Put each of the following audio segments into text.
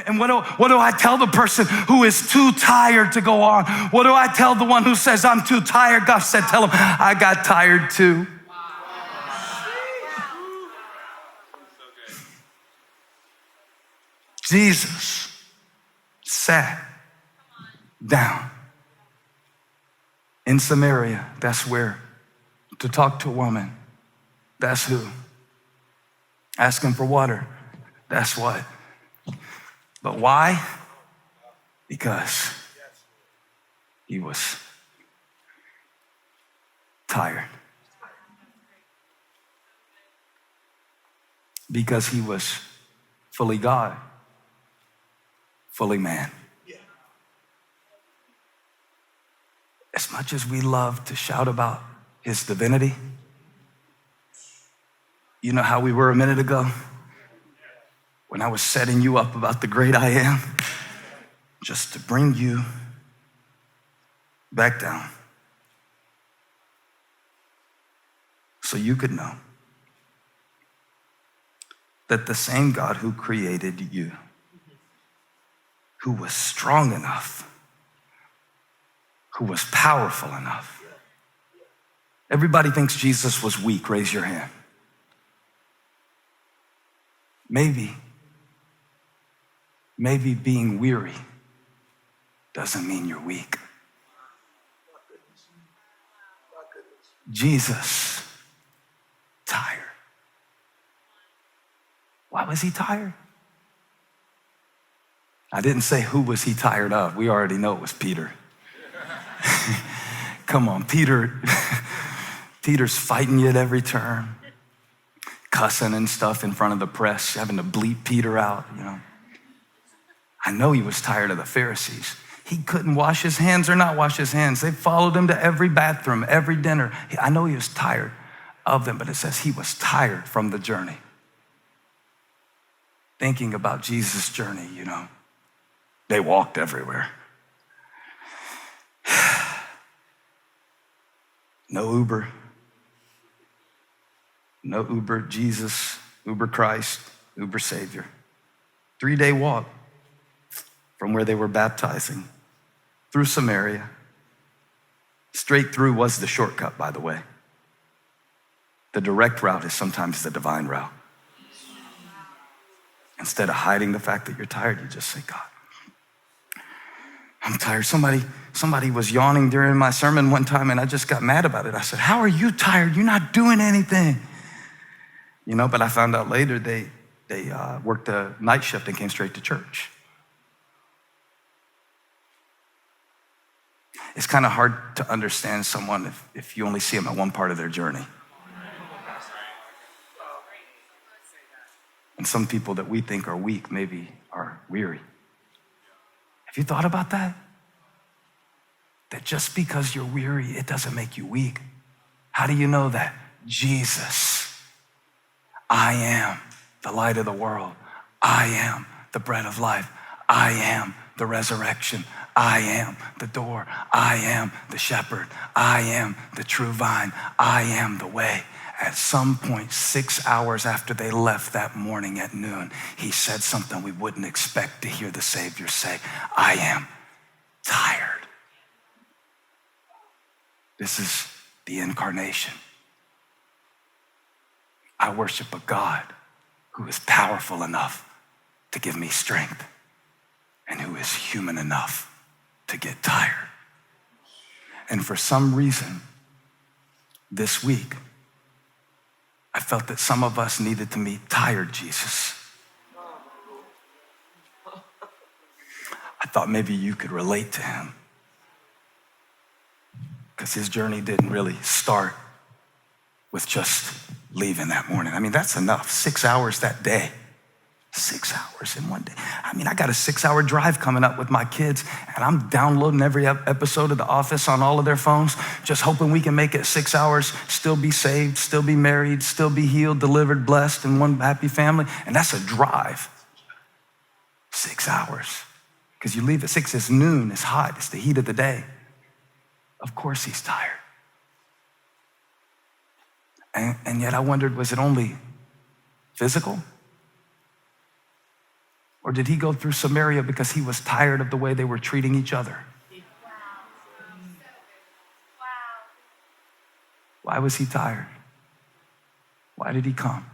And what do I tell the person who is too tired to go on? What do I tell the one who says, I'm too tired? God said, tell him, I got tired too. Jesus sat down in Samaria. That's where. To talk to a woman. That's who. Asking for water. That's what. But why? Because he was tired. Because he was fully God, fully man. As much as we love to shout about his divinity, you know how we were a minute ago? When I was setting you up about the great I am, just to bring you back down so you could know that the same God who created you, who was strong enough, who was powerful enough. Everybody thinks Jesus was weak. Raise your hand. Maybe being weary doesn't mean you're weak. Jesus, tired. Why was he tired? I didn't say who was he tired of. We already know it was Peter. Come on, Peter's fighting you at every turn, cussing and stuff in front of the press, having to bleep Peter out, you know. I know he was tired of the Pharisees. He couldn't wash his hands or not wash his hands. They followed him to every bathroom, every dinner. I know he was tired of them, but it says he was tired from the journey. Thinking about Jesus' journey, you know. They walked everywhere. No Uber. No Uber Jesus, Uber Christ, Uber Savior. 3-day walk from where they were baptizing through Samaria. Straight through was the shortcut, by the way. The direct route is sometimes the divine route. Instead of hiding the fact that you're tired, you just say, God, I'm tired. Somebody was yawning during my sermon one time and I just got mad about it. I said, how are you tired? You're not doing anything. You know, but I found out later they worked a night shift and came straight to church. It's kind of hard to understand someone if you only see them at one part of their journey. And some people that we think are weak maybe are weary. Have you thought about that? That just because you're weary, it doesn't make you weak. How do you know that? Jesus, I am the light of the world. I am the bread of life. I am the resurrection. I am the door. I am the shepherd. I am the true vine. I am the way. At some point, 6 hours after they left that morning at noon, he said something we wouldn't expect to hear the Savior say, I am tired. This is the incarnation. I worship a God who is powerful enough to give me strength and who is human enough to get tired. And for some reason, this week, I felt that some of us needed to meet tired Jesus. I thought maybe you could relate to him because his journey didn't really start with just leaving that morning. I mean, that's enough. 6 hours that day. 6 hours in one day. I mean, I got a 6-hour drive coming up with my kids, and I'm downloading every episode of The Office on all of their phones, just hoping we can make it 6 hours, still be saved, still be married, still be healed, delivered, blessed, and one happy family. And that's a drive. 6 hours. Because you leave at 6, it's noon, it's hot, it's the heat of the day. Of course he's tired. And yet I wondered, was it only physical? Or did he go through Samaria because he was tired of the way they were treating each other? Why was he tired? Why did he come?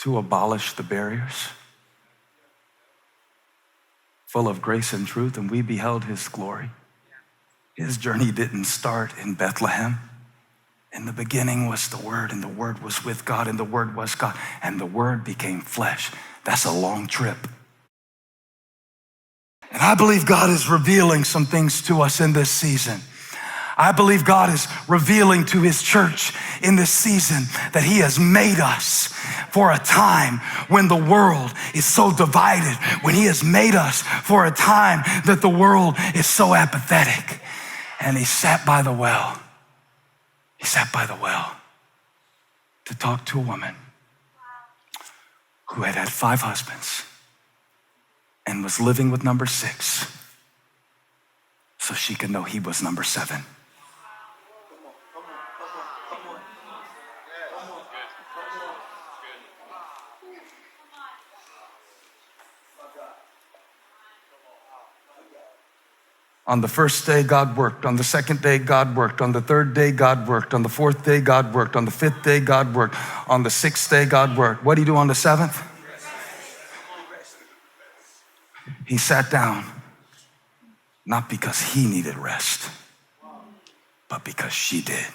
To abolish the barriers, full of grace and truth, and we beheld his glory. His journey didn't start in Bethlehem. In the beginning was the Word, and the Word was with God, and the Word was God, and the Word became flesh. That's a long trip. And I believe God is revealing some things to us in this season. I believe God is revealing to his church in this season that he has made us for a time when the world is so divided, when he has made us for a time that the world is so apathetic. And he sat by the well. He sat by the well to talk to a woman who had had 5 husbands and was living with number 6 so she could know he was number 7. On the first day, God worked. On the second day, God worked. On the third day, God worked. On the fourth day, God worked. On the fifth day, God worked. On the sixth day, God worked. What did he do on the 7th? He sat down, not because he needed rest, but because she did.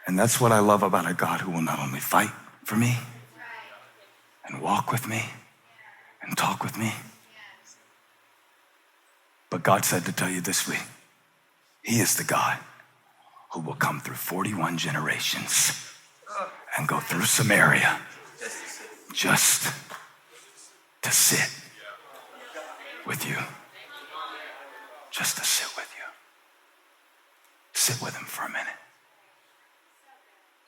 And that's what I love about a God who will not only fight for me and walk with me and talk with me, but God said to tell you this week, he is the God who will come through 41 generations and go through Samaria just to sit with you. Just to sit with you. Sit with him for a minute.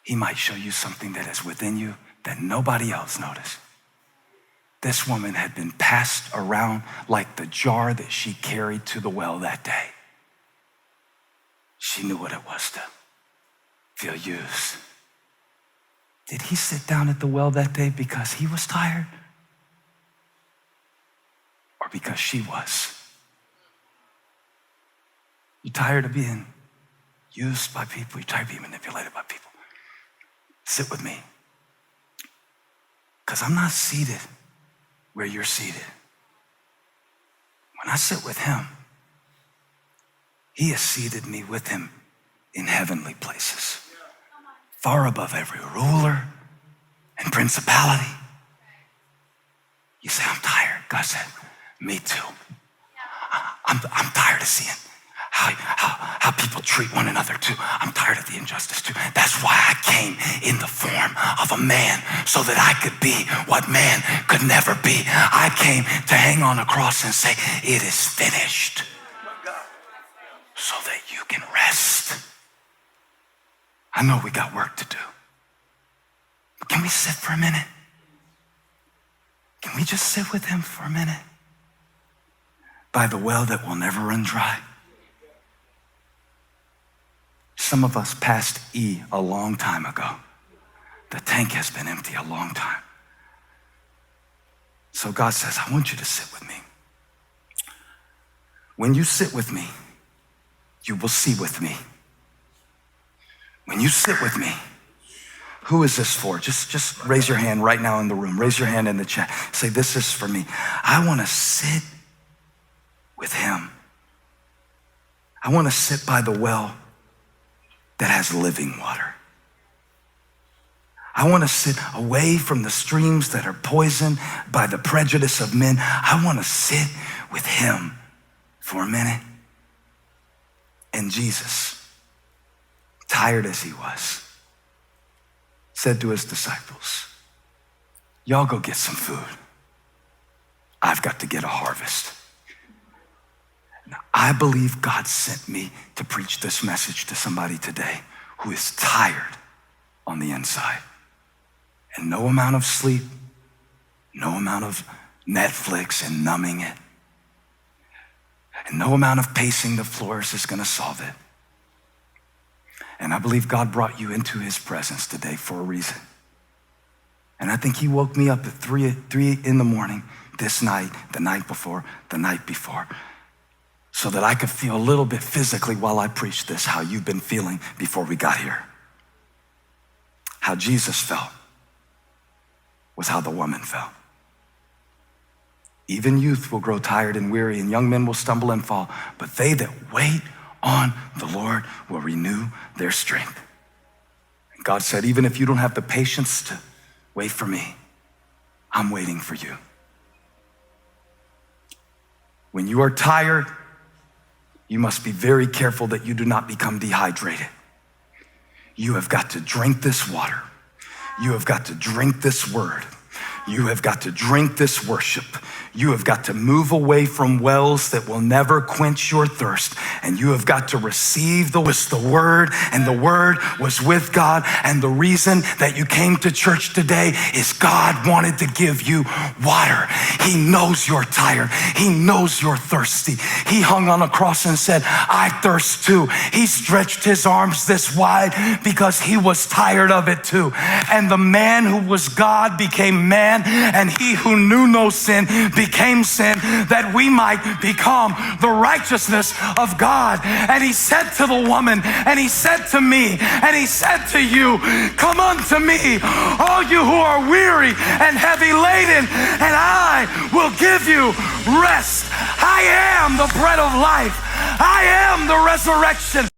He might show you something that is within you that nobody else noticed. This woman had been passed around like the jar that she carried to the well that day. She knew what it was to feel used. Did he sit down at the well that day because he was tired? Or because she was? You tired of being used by people? You tired of being manipulated by people? Sit with me. Because I'm not seated where you're seated. When I sit with him, he has seated me with him in heavenly places, far above every ruler and principality. You say, I'm tired. God said, me too. I'm tired of seeing how people treat one another too. I'm tired of the injustice too. That's why I came in the form of a man, so that I could be what man could never be. I came to hang on a cross and say, it is finished, so that you can rest. I know we got work to do. But can we sit for a minute? Can we just sit with him for a minute? By the well that will never run dry. Some of us passed E a long time ago. The tank has been empty a long time. So God says, I want you to sit with me. When you sit with me, you will see with me. When you sit with me, who is this for? Just raise your hand right now in the room. Raise your hand in the chat. Say, this is for me. I want to sit with him. I want to sit by the well that has living water. I want to sit away from the streams that are poisoned by the prejudice of men. I want to sit with him for a minute. And Jesus, tired as he was, said to his disciples, y'all go get some food. I've got to get a harvest. Now, I believe God sent me to preach this message to somebody today who is tired on the inside. And no amount of sleep, no amount of Netflix and numbing it, and no amount of pacing the floors is going to solve it. And I believe God brought you into his presence today for a reason. And I think he woke me up at 3 in the morning this night, the night before, so that I could feel a little bit physically while I preach this, how you've been feeling before we got here. How Jesus felt was how the woman felt. Even youth will grow tired and weary, and young men will stumble and fall, but they that wait on the Lord will renew their strength. And God said, even if you don't have the patience to wait for me, I'm waiting for you. When you are tired, you must be very careful that you do not become dehydrated. You have got to drink this water. You have got to drink this word. You have got to drink this worship. You have got to move away from wells that will never quench your thirst. And you have got to receive the word, and the word was with God. And the reason that you came to church today is God wanted to give you water. He knows you're tired. He knows you're thirsty. He hung on a cross and said, I thirst too. He stretched his arms this wide because he was tired of it too. And the man who was God became man, and he who knew no sin became sin, that we might become the righteousness of God. And he said to the woman, and he said to me, and he said to you, come unto me, all you who are weary and heavy laden, and I will give you rest. I am the bread of life. I am the resurrection